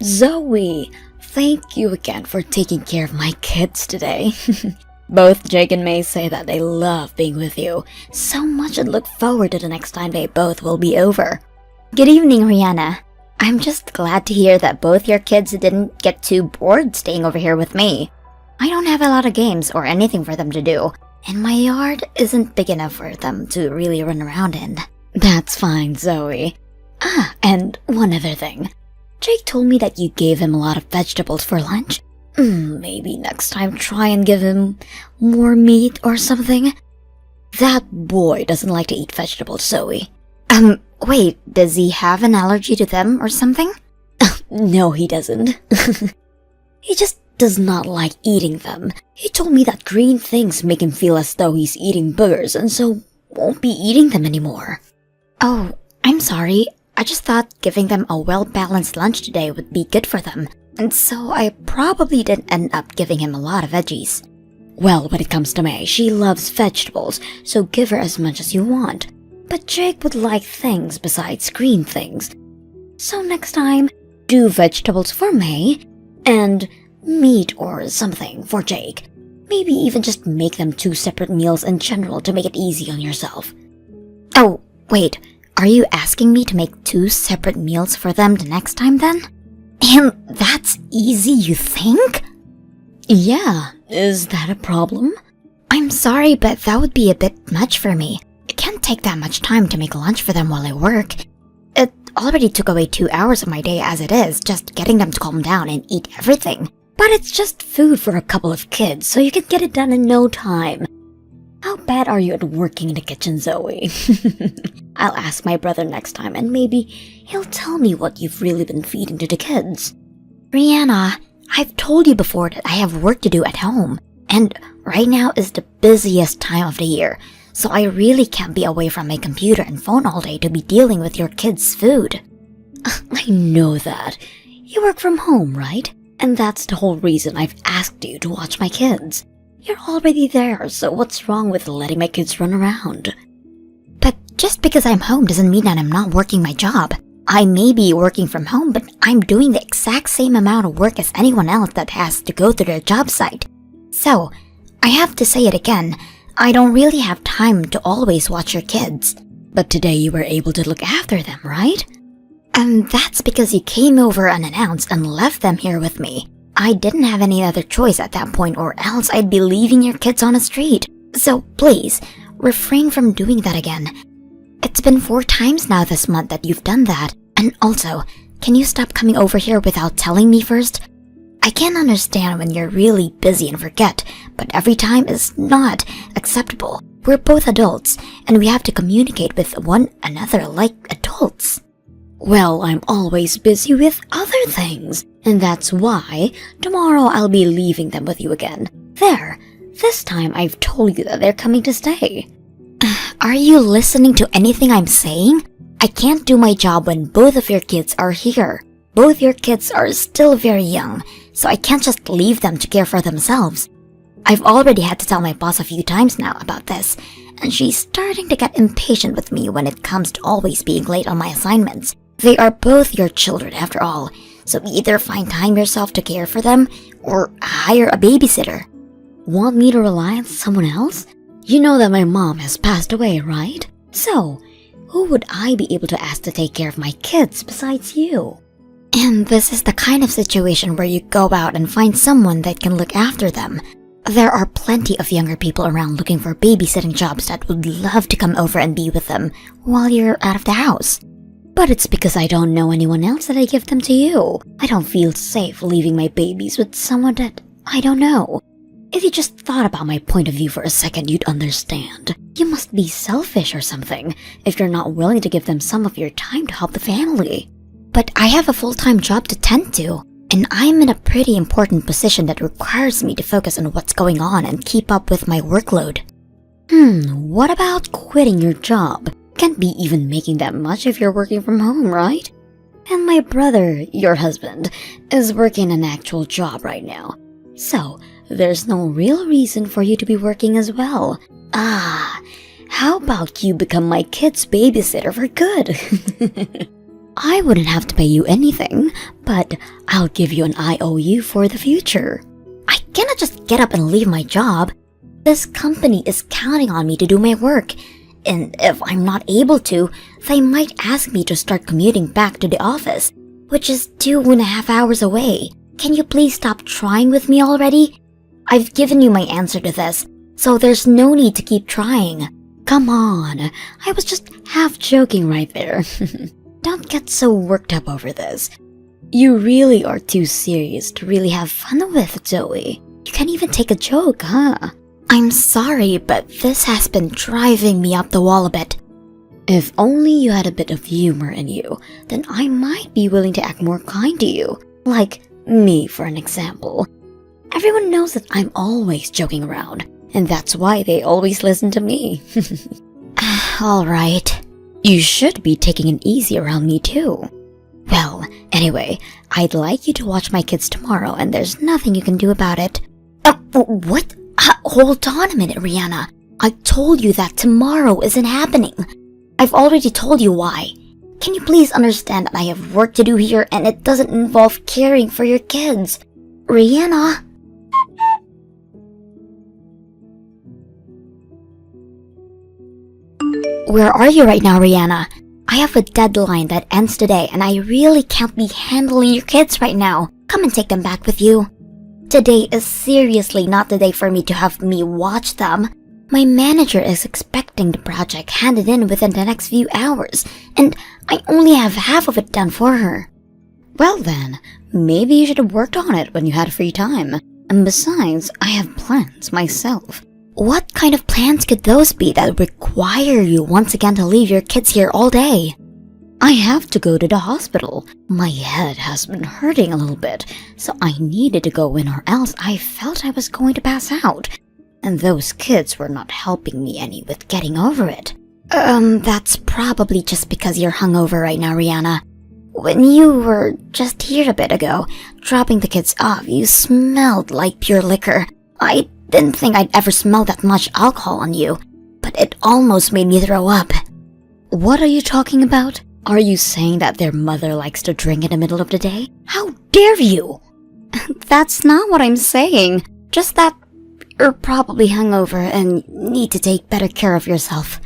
Zoe, thank you again for taking care of my kids today. Both Jake and May say that they love being with you so much and look forward to the next time they both will be over. Good evening, Rihanna. I'm just glad to hear that both your kids didn't get too bored staying over here with me. I don't have a lot of games or anything for them to do, and my yard isn't big enough for them to really run around in. That's fine, Zoe. And one other thing. Jake told me that you gave him a lot of vegetables for lunch. Maybe next time try and give him more meat or something. That boy doesn't like to eat vegetables, Zoe. Wait, does he have an allergy to them or something? No, he doesn't. He just does not like eating them. He told me that green things make him feel as though he's eating boogers and so won't be eating them anymore. Oh, I'm sorry. I just thought giving them a well-balanced lunch today would be good for them, and so I probably didn't end up giving him a lot of veggies. Well, when it comes to May, she loves vegetables, so give her as much as you want. But Jake would like things besides green things. So next time, do vegetables for May, and meat or something for Jake. Maybe even just make them 2 separate meals in general to make it easy on yourself. Oh, wait, are you asking me to make 2 separate meals for them the next time then? And that's easy, you think? Yeah, is that a problem? I'm sorry, but that would be a bit much for me. It can't take that much time to make lunch for them while I work. It already took away 2 hours of my day as it is, just getting them to calm down and eat everything. But it's just food for a couple of kids, so you can get it done in no time. How bad are you at working in the kitchen, Zoe? I'll ask my brother next time and maybe he'll tell me what you've really been feeding to the kids. Rihanna, I've told you before that I have work to do at home, and right now is the busiest time of the year, so I really can't be away from my computer and phone all day to be dealing with your kids' food. I know that. You work from home, right? And that's the whole reason I've asked you to watch my kids. You're already there, so what's wrong with letting my kids run around? But just because I'm home doesn't mean that I'm not working my job. I may be working from home, but I'm doing the exact same amount of work as anyone else that has to go to their job site. So, I have to say it again, I don't really have time to always watch your kids. But today you were able to look after them, right? And that's because you came over unannounced and left them here with me. I didn't have any other choice at that point or else I'd be leaving your kids on the street. So please, refrain from doing that again. It's been 4 times now this month that you've done that. And also, can you stop coming over here without telling me first? I can understand when you're really busy and forget, but every time is not acceptable. We're both adults, and we have to communicate with one another like adults. Well, I'm always busy with other things, and that's why tomorrow I'll be leaving them with you again. There, this time I've told you that they're coming to stay. Are you listening to anything I'm saying? I can't do my job when both of your kids are here. Both your kids are still very young, so I can't just leave them to care for themselves. I've already had to tell my boss a few times now about this, and she's starting to get impatient with me when it comes to always being late on my assignments. They are both your children after all, so either find time yourself to care for them or hire a babysitter. Want me to rely on someone else? You know that my mom has passed away, right? So, who would I be able to ask to take care of my kids besides you? And this is the kind of situation where you go out and find someone that can look after them. There are plenty of younger people around looking for babysitting jobs that would love to come over and be with them while you're out of the house. But it's because I don't know anyone else that I give them to you. I don't feel safe leaving my babies with someone that I don't know. If you just thought about my point of view for a second, you'd understand. You must be selfish or something if you're not willing to give them some of your time to help the family. But I have a full-time job to tend to, and I'm in a pretty important position that requires me to focus on what's going on and keep up with my workload. What about quitting your job? Can't be even making that much if you're working from home, right? And my brother, your husband, is working an actual job right now. So, there's no real reason for you to be working as well. How about you become my kid's babysitter for good? I wouldn't have to pay you anything, but I'll give you an IOU for the future. I cannot just get up and leave my job. This company is counting on me to do my work. And if I'm not able to, they might ask me to start commuting back to the office, which is 2.5 hours away. Can you please stop trying with me already? I've given you my answer to this, so there's no need to keep trying. Come on, I was just half joking right there. Don't get so worked up over this. You really are too serious to really have fun with, Zoe. You can't even take a joke, huh? I'm sorry, but this has been driving me up the wall a bit. If only you had a bit of humor in you, then I might be willing to act more kind to you. Like me, for an example. Everyone knows that I'm always joking around, and that's why they always listen to me. Alright. You should be taking it easy around me too. Well, anyway, I'd like you to watch my kids tomorrow, and there's nothing you can do about it. What? Hold on a minute, Rihanna. I told you that tomorrow isn't happening. I've already told you why. Can you please understand that I have work to do here and it doesn't involve caring for your kids? Rihanna? Where are you right now, Rihanna? I have a deadline that ends today and I really can't be handling your kids right now. Come and take them back with you. Today is seriously not the day for me to have me watch them. My manager is expecting the project handed in within the next few hours, and I only have half of it done for her. Well then, maybe you should have worked on it when you had free time. And besides, I have plans myself. What kind of plans could those be that require you once again to leave your kids here all day? I have to go to the hospital. My head has been hurting a little bit, so I needed to go in or else I felt I was going to pass out. And those kids were not helping me any with getting over it. That's probably just because you're hungover right now, Rihanna. When you were just here a bit ago, dropping the kids off, you smelled like pure liquor. I didn't think I'd ever smell that much alcohol on you, but it almost made me throw up. What are you talking about? Are you saying that their mother likes to drink in the middle of the day? How dare you! That's not what I'm saying. Just that you're probably hungover and need to take better care of yourself.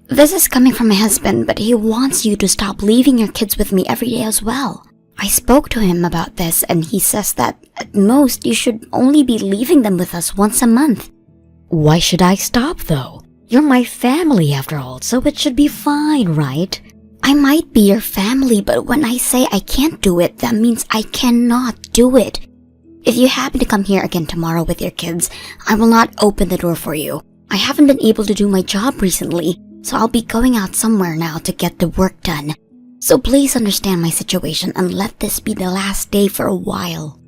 This is coming from my husband, but he wants you to stop leaving your kids with me every day as well. I spoke to him about this and he says that at most you should only be leaving them with us once a month. Why should I stop though? You're my family after all, so it should be fine, right? I might be your family, but when I say I can't do it, that means I cannot do it. If you happen to come here again tomorrow with your kids, I will not open the door for you. I haven't been able to do my job recently, so I'll be going out somewhere now to get the work done. So please understand my situation and let this be the last day for a while.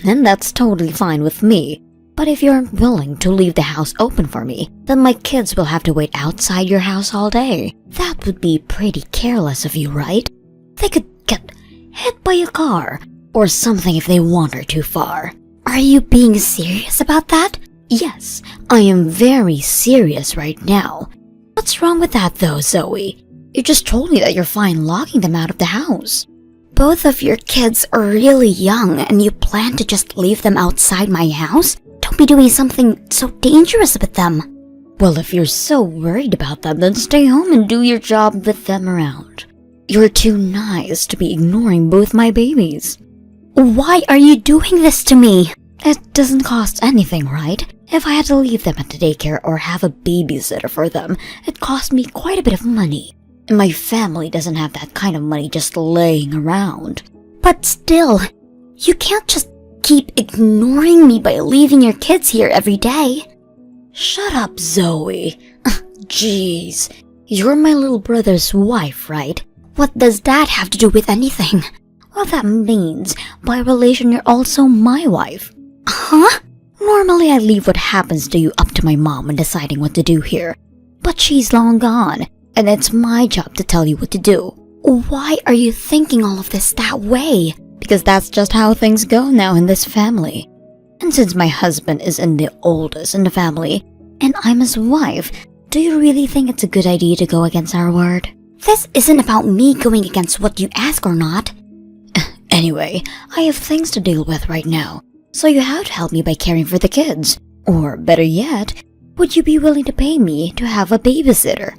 And that's totally fine with me. But if you aren't willing to leave the house open for me, then my kids will have to wait outside your house all day. That would be pretty careless of you, right? They could get hit by a car or something if they wander too far. Are you being serious about that? Yes, I am very serious right now. What's wrong with that though, Zoe? You just told me that you're fine locking them out of the house. Both of your kids are really young and you plan to just leave them outside my house? Don't be doing something so dangerous with them. Well, if you're so worried about them, then stay home and do your job with them around. You're too nice to be ignoring both my babies. Why are you doing this to me? It doesn't cost anything, right? If I had to leave them at the daycare or have a babysitter for them, it cost me quite a bit of money. And my family doesn't have that kind of money just laying around. But still, you can't just keep ignoring me by leaving your kids here every day. Shut up, Zoe. Jeez. You're my little brother's wife, right? What does that have to do with anything? Well, that means, by relation, you're also my wife. Huh? Normally, I leave what happens to you up to my mom when deciding what to do here. But she's long gone, and it's my job to tell you what to do. Why are you thinking all of this that way? Because that's just how things go now in this family. And since my husband is the oldest in the family, and I'm his wife, do you really think it's a good idea to go against our word? This isn't about me going against what you ask or not. Anyway, I have things to deal with right now, so you have to help me by caring for the kids. Or better yet, would you be willing to pay me to have a babysitter?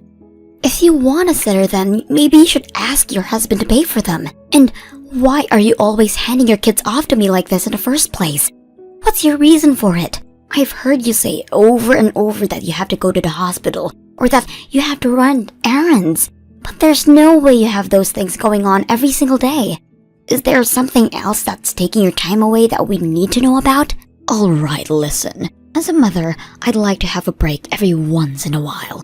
If you want a sitter, then maybe you should ask your husband to pay for them. And why are you always handing your kids off to me like this in the first place? What's your reason for it? I've heard you say over and over that you have to go to the hospital or that you have to run errands. But there's no way you have those things going on every single day. Is there something else that's taking your time away that we need to know about? Alright, listen. As a mother, I'd like to have a break every once in a while.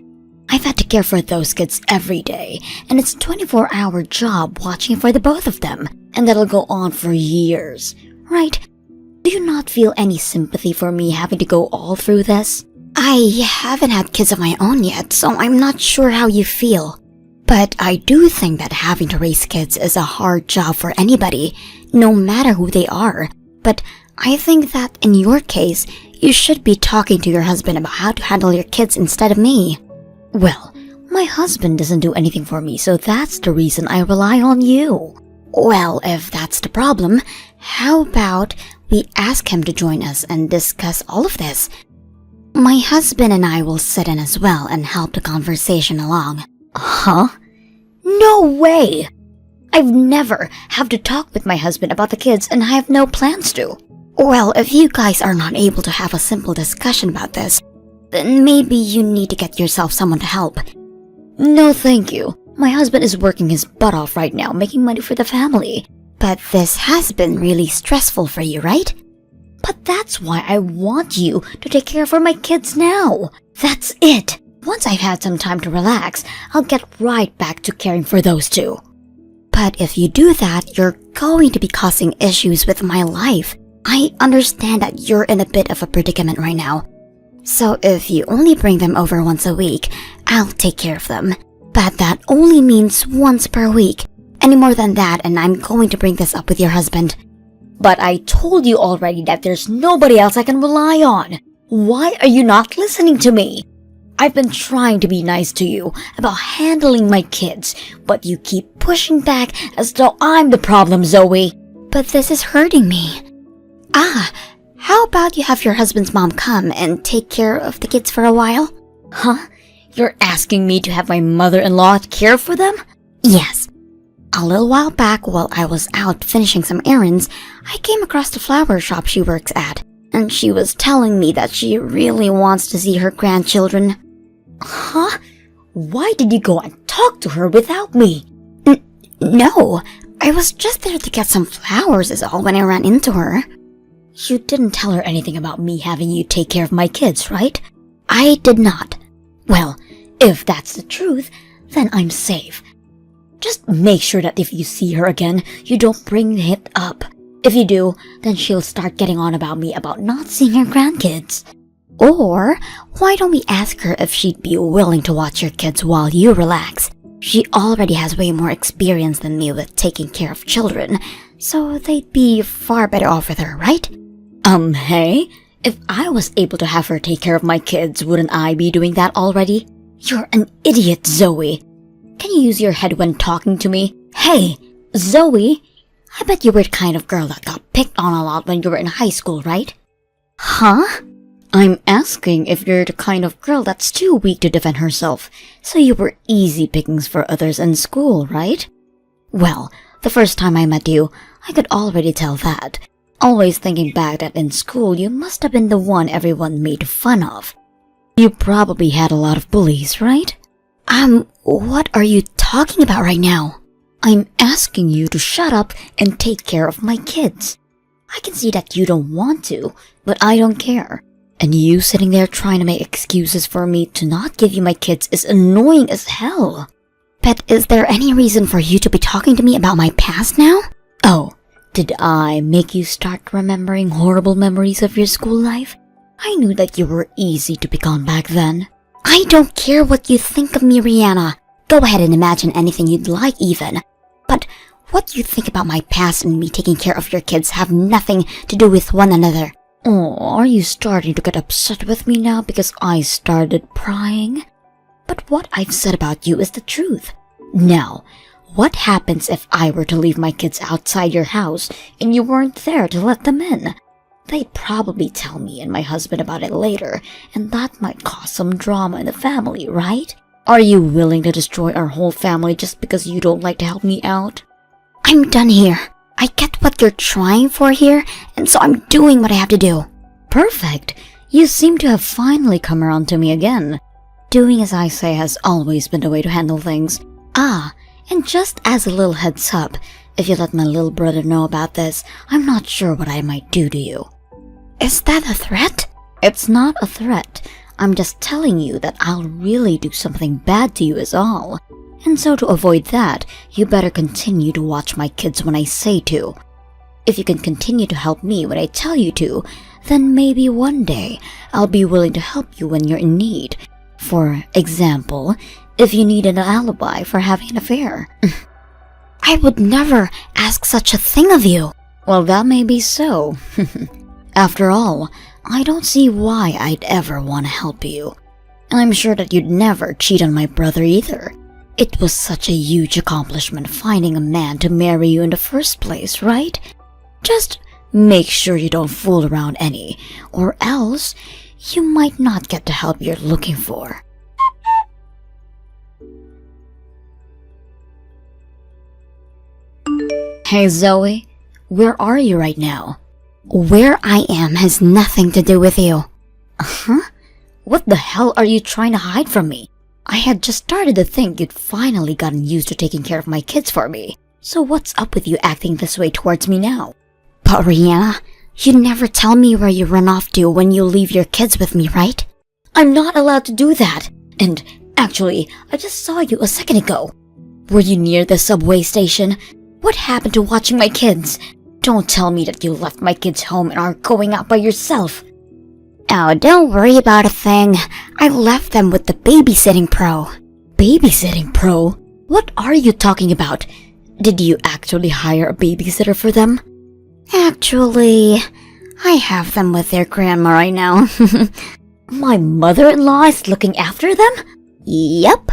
I've had to care for those kids every day, and it's a 24-hour job watching for the both of them, and that'll go on for years, right? Do you not feel any sympathy for me having to go all through this? I haven't had kids of my own yet, so I'm not sure how you feel. But I do think that having to raise kids is a hard job for anybody, no matter who they are. But I think that in your case, you should be talking to your husband about how to handle your kids instead of me. Well, my husband doesn't do anything for me, so that's the reason I rely on you. Well, if that's the problem, how about we ask him to join us and discuss all of this? My husband and I will sit in as well and help the conversation along. Huh? No way! I've never have to talk with my husband about the kids, and I have no plans to. Well, if you guys are not able to have a simple discussion about this, then maybe you need to get yourself someone to help. No, thank you. My husband is working his butt off right now, making money for the family. But this has been really stressful for you, right? But that's why I want you to take care of my kids now. That's it. Once I've had some time to relax, I'll get right back to caring for those two. But if you do that, you're going to be causing issues with my life. I understand that you're in a bit of a predicament right now. So if you only bring them over once a week, I'll take care of them. But that only means once per week. Any more than that, and I'm going to bring this up with your husband. But I told you already that there's nobody else I can rely on. Why are you not listening to me? I've been trying to be nice to you about handling my kids, but you keep pushing back as though I'm the problem, Zoe. But this is hurting me. How about you have your husband's mom come and take care of the kids for a while? Huh? You're asking me to have my mother-in-law care for them? Yes. A little while back, while I was out finishing some errands, I came across the flower shop she works at, and she was telling me that she really wants to see her grandchildren. Huh? Why did you go and talk to her without me? No, I was just there to get some flowers is all when I ran into her. You didn't tell her anything about me having you take care of my kids, right? I did not. Well, if that's the truth, then I'm safe. Just make sure that if you see her again, you don't bring it up. If you do, then she'll start getting on about me about not seeing her grandkids. Or, why don't we ask her if she'd be willing to watch your kids while you relax? She already has way more experience than me with taking care of children, so they'd be far better off with her, right? Hey? If I was able to have her take care of my kids, wouldn't I be doing that already? You're an idiot, Zoe. Can you use your head when talking to me? Hey, Zoe, I bet you were the kind of girl that got picked on a lot when you were in high school, right? Huh? I'm asking if you're the kind of girl that's too weak to defend herself, so you were easy pickings for others in school, right? Well, the first time I met you, I could already tell that. Always thinking back that in school you must have been the one everyone made fun of. You probably had a lot of bullies, right? What are you talking about right now? I'm asking you to shut up and take care of my kids. I can see that you don't want to, but I don't care. And you sitting there trying to make excuses for me to not give you my kids is annoying as hell. But is there any reason for you to be talking to me about my past now? Oh, did I make you start remembering horrible memories of your school life? I knew that you were easy to pick on back then. I don't care what you think of me, Rihanna. Go ahead and imagine anything you'd like even. But what you think about my past and me taking care of your kids have nothing to do with one another. Oh, are you starting to get upset with me now because I started prying? But what I've said about you is the truth. Now, what happens if I were to leave my kids outside your house and you weren't there to let them in? They'd probably tell me and my husband about it later, and that might cause some drama in the family, right? Are you willing to destroy our whole family just because you don't like to help me out? I'm done here. I get what you're trying for here, and so I'm doing what I have to do. Perfect. You seem to have finally come around to me again. Doing as I say has always been the way to handle things. Ah, and just as a little heads up, if you let my little brother know about this, I'm not sure what I might do to you. Is that a threat? It's not a threat. I'm just telling you that I'll really do something bad to you is all. And so to avoid that, you better continue to watch my kids when I say to. If you can continue to help me when I tell you to, then maybe one day I'll be willing to help you when you're in need. For example, if you need an alibi for having an affair. I would never ask such a thing of you. Well, that may be so. After all, I don't see why I'd ever want to help you. And I'm sure that you'd never cheat on my brother either. It was such a huge accomplishment finding a man to marry you in the first place, right? Just make sure you don't fool around any, or else you might not get the help you're looking for. Hey Zoe, where are you right now? Where I am has nothing to do with you. Huh? What the hell are you trying to hide from me? I had just started to think you'd finally gotten used to taking care of my kids for me. So what's up with you acting this way towards me now? But Rihanna, you never tell me where you run off to when you leave your kids with me, right? I'm not allowed to do that. And actually, I just saw you a second ago. Were you near the subway station? What happened to watching my kids? Don't tell me that you left my kids home and are going out by yourself. Oh, don't worry about a thing. I left them with the babysitting pro. Babysitting pro? What are you talking about? Did you actually hire a babysitter for them? Actually, I have them with their grandma right now. My mother-in-law is looking after them? Yep.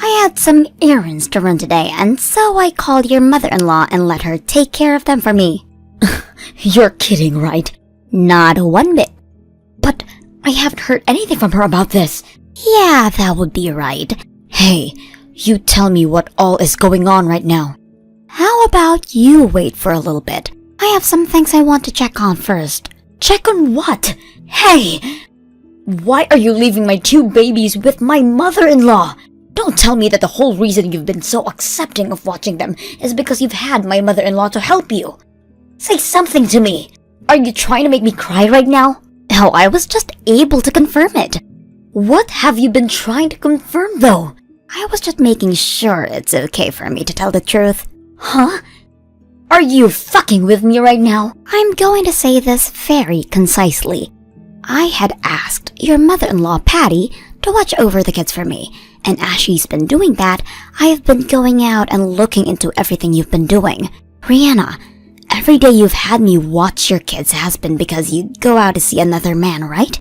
I had some errands to run today, and so I called your mother-in-law and let her take care of them for me. You're kidding, right? Not one bit. But I haven't heard anything from her about this. Yeah, that would be right. Hey, you tell me what all is going on right now. How about you wait for a little bit? I have some things I want to check on first. Check on what? Hey! Why are you leaving my 2 babies with my mother-in-law? Don't tell me that the whole reason you've been so accepting of watching them is because you've had my mother-in-law to help you. Say something to me. Are you trying to make me cry right now? Oh, I was just able to confirm it. What have you been trying to confirm, though? I was just making sure it's okay for me to tell the truth. Huh? Are you fucking with me right now? I'm going to say this very concisely. I had asked your mother-in-law, Patty, to watch over the kids for me, and as she's been doing that, I've been going out and looking into everything you've been doing. Rihanna, every day you've had me watch your kids has been because you go out to see another man, right?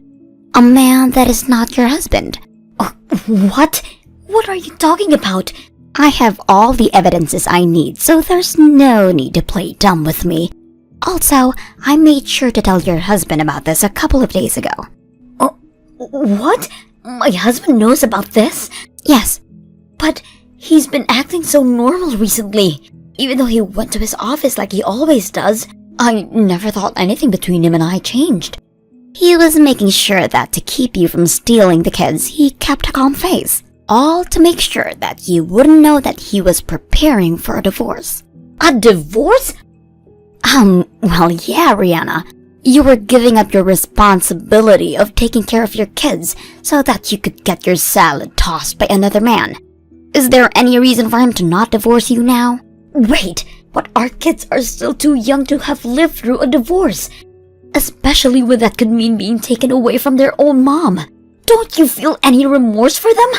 A man that is not your husband. What? What are you talking about? I have all the evidences I need, so there's no need to play dumb with me. Also, I made sure to tell your husband about this a couple of days ago. Oh, what? My husband knows about this? Yes. But he's been acting so normal recently. Even though he went to his office like he always does, I never thought anything between him and I changed. He was making sure that to keep you from stealing the kids, he kept a calm face. All to make sure that you wouldn't know that he was preparing for a divorce. A divorce? Well, yeah, Rihanna. You were giving up your responsibility of taking care of your kids so that you could get your salad tossed by another man. Is there any reason for him to not divorce you now? Wait, but our kids are still too young to have lived through a divorce. Especially when that could mean being taken away from their own mom. Don't you feel any remorse for them?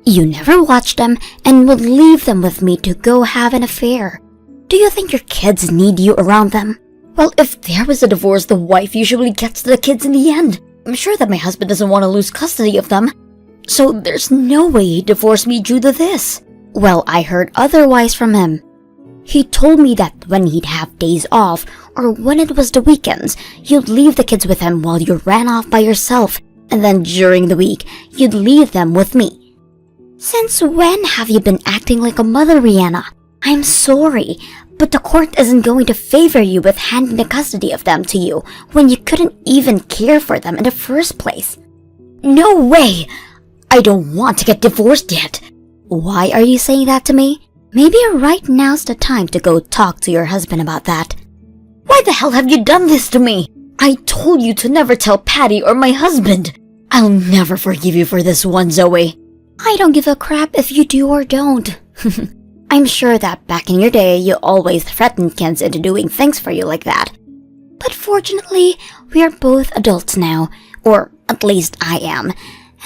You never watched them and would leave them with me to go have an affair. Do you think your kids need you around them? Well, if there was a divorce, the wife usually gets the kids in the end. I'm sure that my husband doesn't want to lose custody of them. So there's no way he'd divorce me due to this. Well, I heard otherwise from him. He told me that when he'd have days off, or when it was the weekends, you'd leave the kids with him while you ran off by yourself, and then during the week, you'd leave them with me. Since when have you been acting like a mother, Rihanna? I'm sorry, but the court isn't going to favor you with handing the custody of them to you when you couldn't even care for them in the first place. No way! I don't want to get divorced yet. Why are you saying that to me? Maybe right now's the time to go talk to your husband about that. Why the hell have you done this to me? I told you to never tell Patty or my husband. I'll never forgive you for this one, Zoe. I don't give a crap if you do or don't. I'm sure that back in your day, you always threatened kids into doing things for you like that. But fortunately, we are both adults now, or at least I am,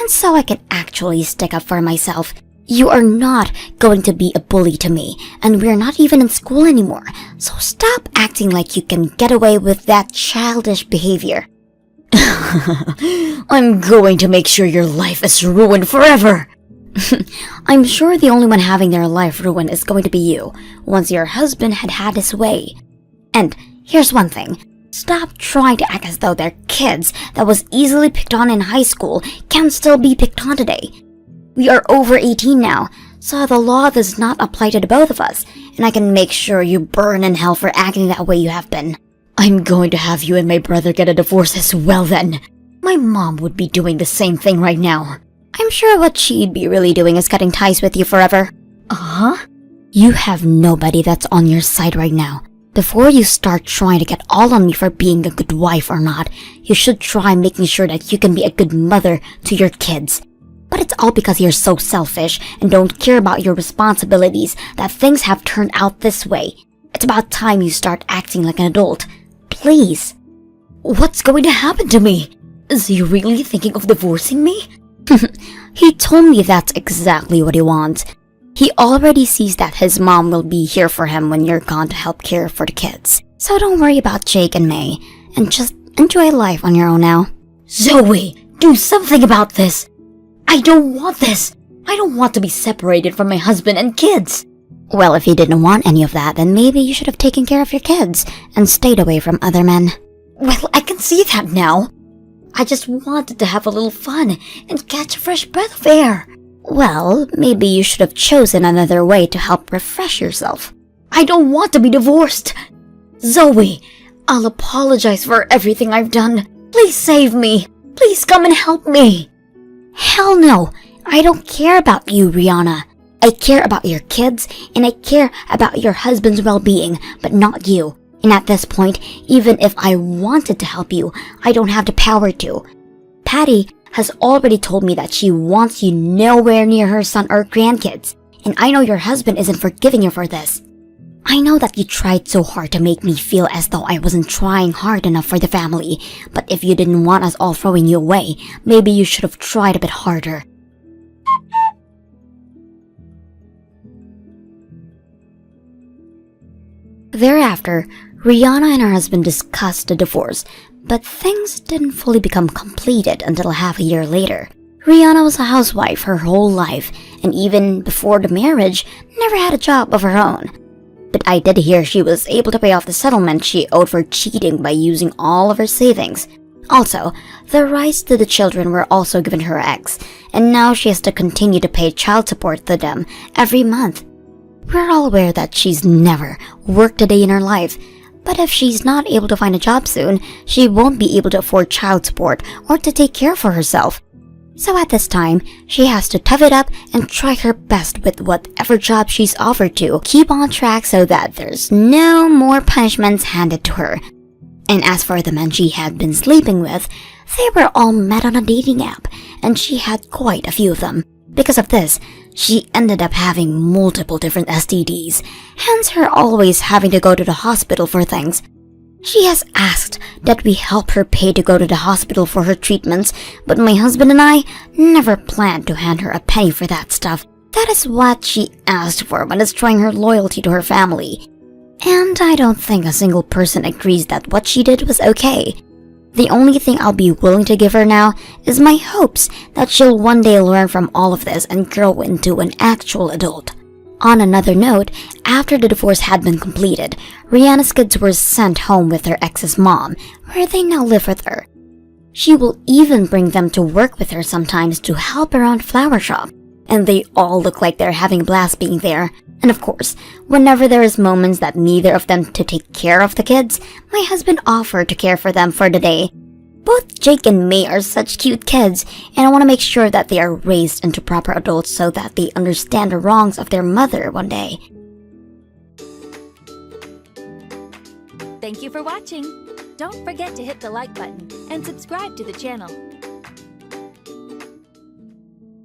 and so I can actually stick up for myself. You are not going to be a bully to me, and we're not even in school anymore, so stop acting like you can get away with that childish behavior. I'm going to make sure your life is ruined forever. I'm sure the only one having their life ruined is going to be you, once your husband had his way. And here's one thing. Stop trying to act as though their kids that was easily picked on in high school can still be picked on today. We are over 18 now, so the law does not apply to the both of us, and I can make sure you burn in hell for acting that way you have been. I'm going to have you and my brother get a divorce as well then. My mom would be doing the same thing right now. I'm sure what she'd be really doing is cutting ties with you forever. Uh-huh? You have nobody that's on your side right now. Before you start trying to get all on me for being a good wife or not, you should try making sure that you can be a good mother to your kids. But it's all because you're so selfish and don't care about your responsibilities that things have turned out this way. It's about time you start acting like an adult. Please. What's going to happen to me? Is he really thinking of divorcing me? He told me that's exactly what he wants. He already sees that his mom will be here for him when you're gone to help care for the kids. So don't worry about Jake and May, and just enjoy life on your own now. Zoe, do something about this! I don't want this! I don't want to be separated from my husband and kids! Well, if you didn't want any of that, then maybe you should have taken care of your kids and stayed away from other men. Well, I can see that now. I just wanted to have a little fun and catch a fresh breath of air. Well, maybe you should have chosen another way to help refresh yourself. I don't want to be divorced. Zoe, I'll apologize for everything I've done. Please save me. Please come and help me. Hell no. I don't care about you, Rihanna. I care about your kids, and I care about your husband's well-being, but not you. And at this point, even if I wanted to help you, I don't have the power to. Patty has already told me that she wants you nowhere near her son or grandkids, and I know your husband isn't forgiving you for this. I know that you tried so hard to make me feel as though I wasn't trying hard enough for the family, but if you didn't want us all throwing you away, maybe you should have tried a bit harder. Thereafter, Rihanna and her husband discussed the divorce, but things didn't fully become completed until half a year later. Rihanna was a housewife her whole life, and even before the marriage, never had a job of her own. But I did hear she was able to pay off the settlement she owed for cheating by using all of her savings. Also, the rights to the children were also given to her ex, and now she has to continue to pay child support to them every month. We're all aware that she's never worked a day in her life, but if she's not able to find a job soon, she won't be able to afford child support or to take care for herself. So at this time, she has to tough it up and try her best with whatever job she's offered to keep on track so that there's no more punishments handed to her. And as for the men she had been sleeping with, they were all met on a dating app, and she had quite a few of them. Because of this, she ended up having multiple different STDs, hence her always having to go to the hospital for things. She has asked that we help her pay to go to the hospital for her treatments, but my husband and I never planned to hand her a penny for that stuff. That is what she asked for when destroying her loyalty to her family. And I don't think a single person agrees that what she did was okay. The only thing I'll be willing to give her now is my hopes that she'll one day learn from all of this and grow into an actual adult. On another note, after the divorce had been completed, Rihanna's kids were sent home with their ex's mom, where they now live with her. She will even bring them to work with her sometimes to help around flower shop, and they all look like they're having a blast being there. And of course, whenever there is moments that neither of them to take care of the kids, my husband offered to care for them for the day. Both Jake and May are such cute kids, and I want to make sure that they are raised into proper adults so that they understand the wrongs of their mother one day. Thank you for watching. Don't forget to hit the like button and subscribe to the channel.